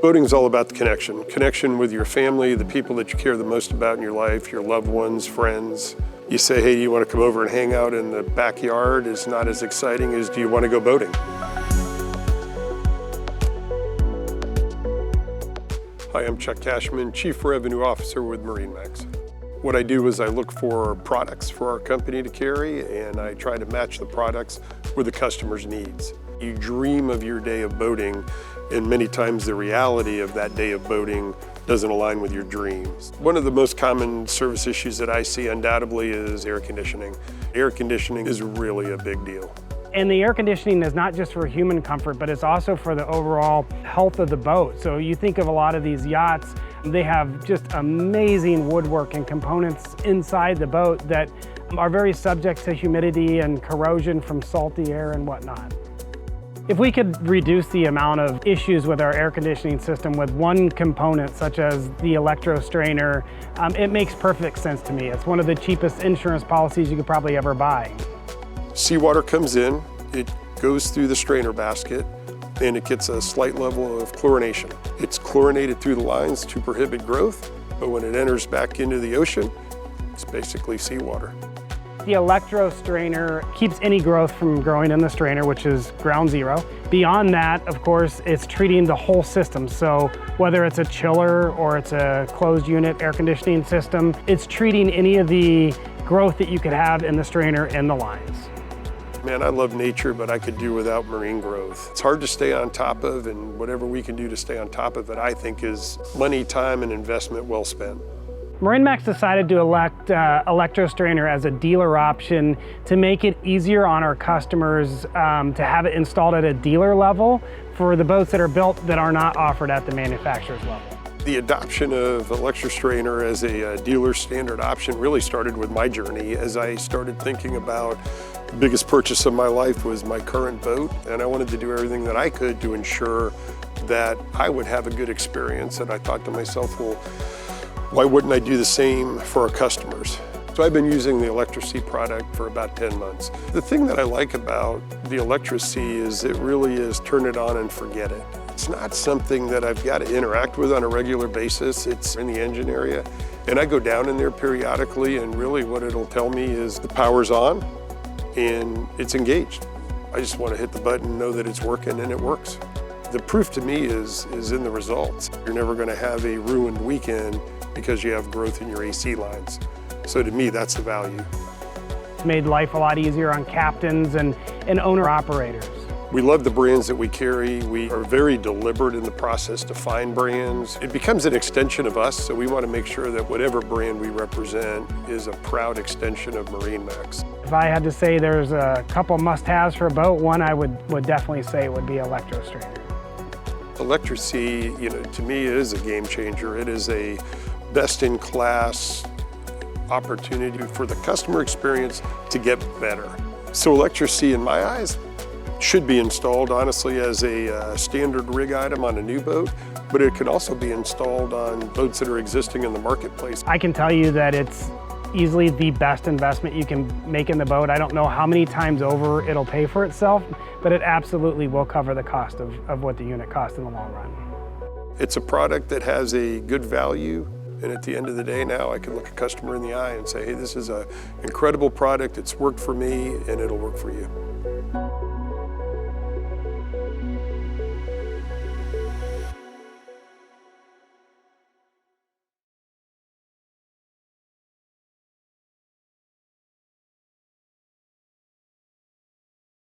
Boating is all about the connection. Connection with your family, the people that you care the most about in your life, your loved ones, friends. You say, hey, you want to come over and hang out in the backyard is not as exciting as do you want to go boating? Hi, I'm Chuck Cashman, Chief Revenue Officer with MarineMax. What I do is I look for products for our company to carry, and I try to match the products with the customer's needs. You dream of your day of boating, and many times the reality of that day of boating doesn't align with your dreams. One of the most common service issues that I see undoubtedly is air conditioning. Air conditioning is really a big deal. And the air conditioning is not just for human comfort, but it's also for the overall health of the boat. So you think of a lot of these yachts, they have just amazing woodwork and components inside the boat that are very subject to humidity and corrosion from salty air and whatnot. If we could reduce the amount of issues with our air conditioning system with one component, such as the ElectroStrainer, it makes perfect sense to me. It's one of the cheapest insurance policies you could probably ever buy. Seawater comes in, it goes through the strainer basket, and it gets a slight level of chlorination. It's chlorinated through the lines to prohibit growth, but when it enters back into the ocean, it's basically seawater. The ElectroStrainer keeps any growth from growing in the strainer, which is ground zero. Beyond that, of course, it's treating the whole system. So whether it's a chiller or it's a closed unit air conditioning system, it's treating any of the growth that you could have in the strainer and the lines. Man, I love nature, but I could do without marine growth. It's hard to stay on top of, and whatever we can do to stay on top of it, I think is money, time, and investment well spent. MarineMax decided to elect ElectroStrainer as a dealer option to make it easier on our customers to have it installed at a dealer level for the boats that are built that are not offered at the manufacturer's level. The adoption of ElectroStrainer as a dealer standard option really started with my journey as I started thinking about the biggest purchase of my life was my current boat, and I wanted to do everything that I could to ensure that I would have a good experience. And I thought to myself, well, why wouldn't I do the same for our customers? So I've been using the ElectroSea product for about 10 months. The thing that I like about the ElectroSea is it really is turn it on and forget it. It's not something that I've got to interact with on a regular basis. It's in the engine area, and I go down in there periodically, and really what it'll tell me is the power's on and it's engaged. I just want to hit the button and know that it's working, and it works. The proof to me is in the results. You're never going to have a ruined weekend because you have growth in your AC lines. So to me, that's the value. It's made life a lot easier on captains and owner-operators. We love the brands that we carry. We are very deliberate in the process to find brands. It becomes an extension of us, so we want to make sure that whatever brand we represent is a proud extension of MarineMax. If I had to say there's a couple must-haves for a boat, one I would definitely say would be ElectroStrainer. ElectroSea, to me is a game changer. It is a best-in-class opportunity for the customer experience to get better. So ElectroSea, in my eyes, should be installed, honestly, as a standard rig item on a new boat, but it can also be installed on boats that are existing in the marketplace. I can tell you that it's easily the best investment you can make in the boat. I don't know how many times over it'll pay for itself, but it absolutely will cover the cost of what the unit costs in the long run. It's a product that has a good value, and at the end of the day now I can look a customer in the eye and say, hey, this is an incredible product, it's worked for me, and it'll work for you.